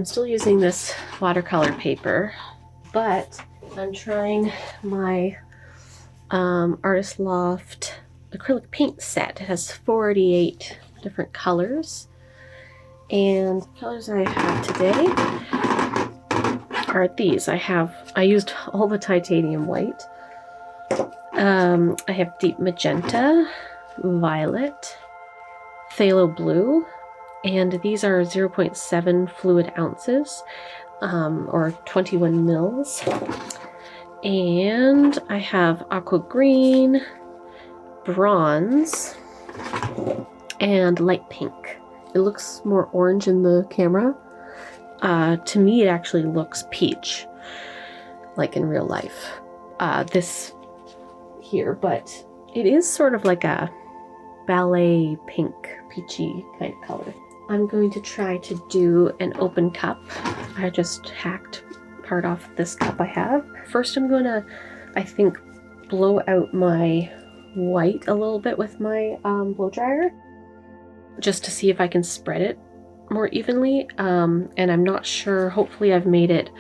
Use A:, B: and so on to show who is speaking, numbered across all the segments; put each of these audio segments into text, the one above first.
A: I'm still using this watercolor paper, but I'm trying my Artist Loft acrylic paint set. It has 48 different colors, and the colors I have today are these. I used all the titanium white. I have deep magenta, violet, phthalo blue, and these are 0.7 fluid ounces, or 21 mils. And I have aqua green, bronze, and light pink. It looks more orange in the camera. To me, it actually looks peach, like in real life. This here, but it is sort of like a ballet pink, peachy kind of color. I'm going to try to do an open cup. I just hacked part off this cup I have. First, I'm going to, I think, blow out my white a little bit with my blow dryer, just to see if I can spread it more evenly. And I'm not sure, hopefully I've made it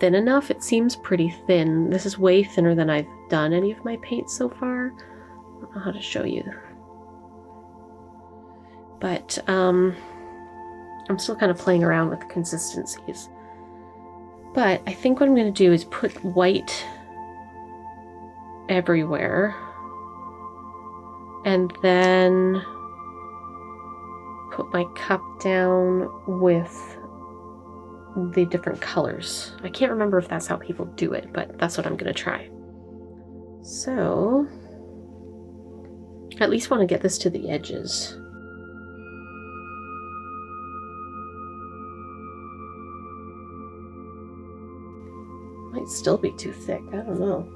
A: thin enough. It seems pretty thin. This is way thinner than I've done any of my paints so far. I don't know how to show you. But I'm still kind of playing around with the consistencies. But I think what I'm going to do is put white everywhere, and then put my cup down with the different colors. I can't remember if that's how people do it, but that's what I'm going to try. So, I at least want to get this to the edges. Might still be too thick, I don't know.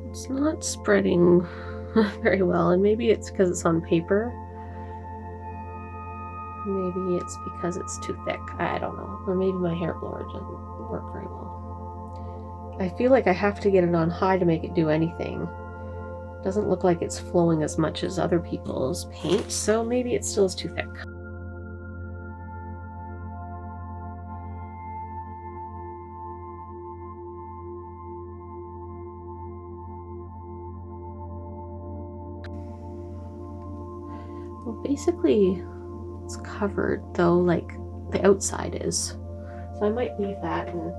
A: It's not spreading very well, and maybe it's because it's on paper. Maybe it's because it's too thick. I don't know. Or maybe my hair blower doesn't work very well. I feel like I have to get it on high to make it do anything. It doesn't look like it's flowing as much as other people's paint, so maybe it still is too thick. Well, basically, it's covered, though, like the outside is. So I might leave that and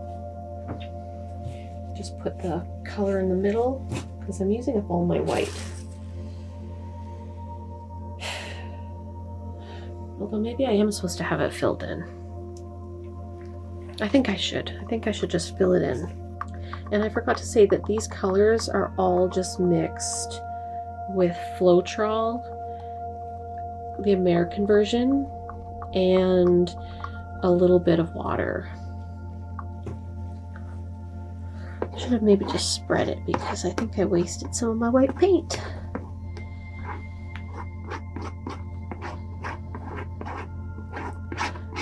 A: just put the color in the middle, because I'm using up all my white. Although maybe I am supposed to have it filled in. I think I should. I think I should just fill it in. And I forgot to say that these colors are all just mixed with Floetrol, the American version, and a little bit of water. I should have maybe just spread it, because I think I wasted some of my white paint.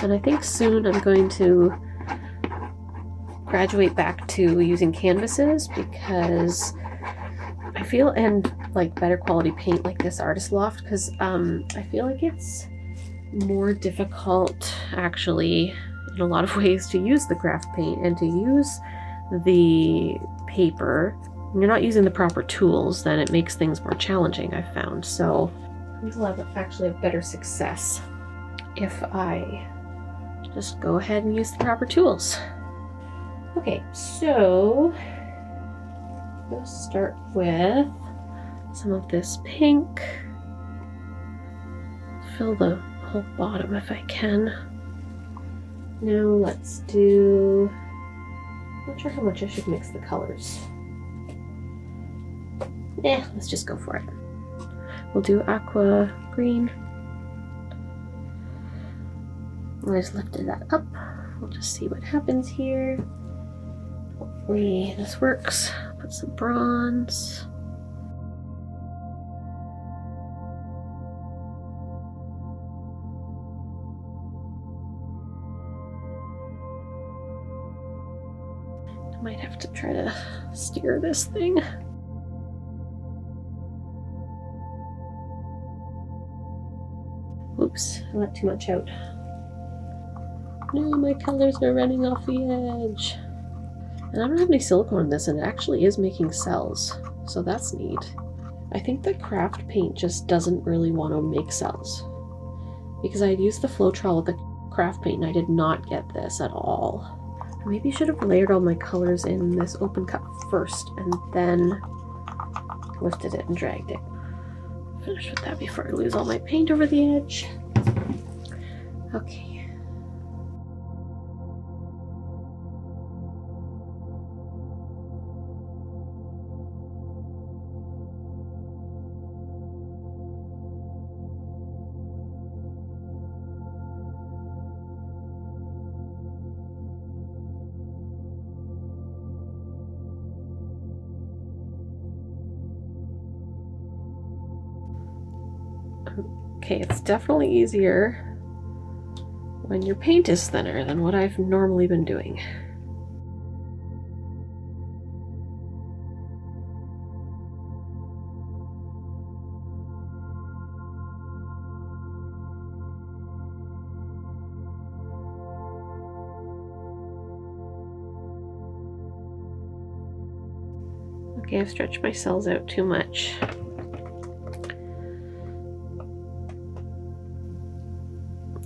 A: And I think soon I'm going to graduate back to using canvases, because I feel, and like better quality paint like this Artist Loft, because I feel like it's more difficult actually in a lot of ways to use the craft paint and to use the paper. When you're not using the proper tools, then it makes things more challenging, I've found. So I think I'll actually have better success if I just go ahead and use the proper tools. Okay, so let's start with some of this pink. Fill the whole bottom if I can. Now let's do, I'm not sure how much I should mix the colors. Let's just go for it. We'll do aqua green. I just lifted that up. We'll just see what happens here. Hopefully this works. Put some bronze. I might have to try to steer this thing. Oops, I let too much out. No, my colors are running off the edge. And I don't have any silicone in this, and it actually is making cells, so that's neat. I think the craft paint just doesn't really want to make cells, because I had used the Floetrol with the craft paint and I did not get this at all. Maybe I should have layered all my colors in this open cup first and then lifted it and dragged it. Finish with that before I lose all my paint over the edge. Okay. Okay, it's definitely easier when your paint is thinner than what I've normally been doing. Okay, I've stretched my cells out too much.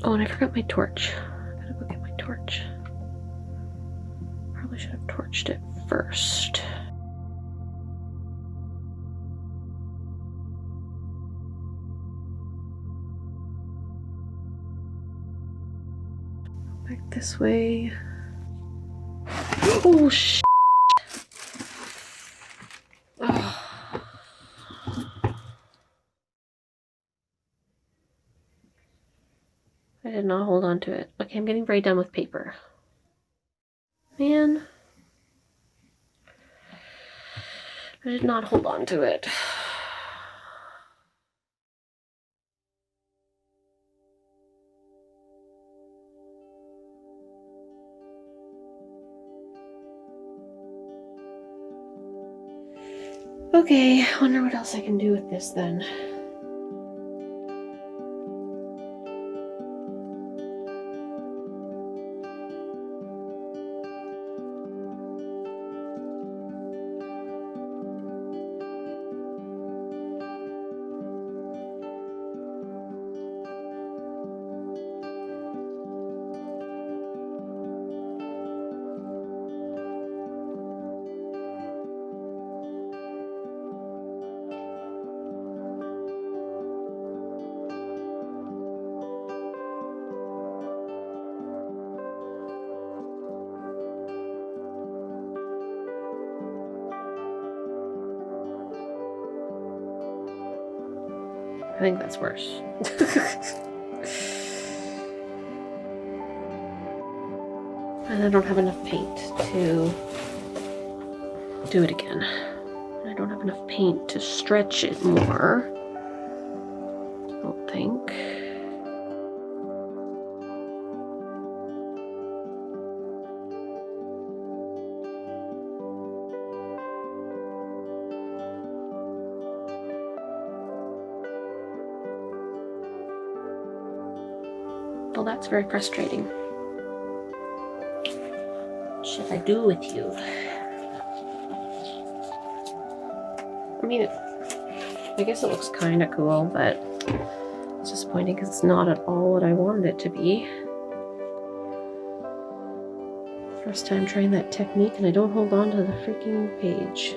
A: Oh, and I forgot my torch. I gotta go get my torch. Probably should have torched it first. Back this way. Oh, sh**. Oh. I did not hold on to it. Okay, I'm getting very done with paper. Man. I did not hold on to it. Okay, I wonder what else I can do with this then. I think that's worse. And I don't have enough paint to do it again. I don't have enough paint to stretch it more. I don't think. Well, that's very frustrating. What should I do with you? I mean, I guess it looks kind of cool, but it's disappointing because it's not at all what I wanted it to be. First time trying that technique and I don't hold on to the freaking page.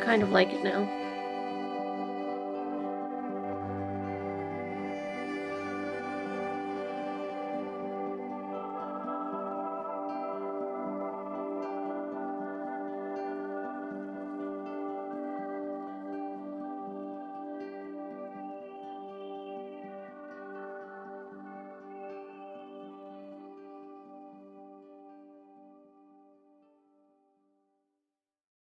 A: kind of like it now.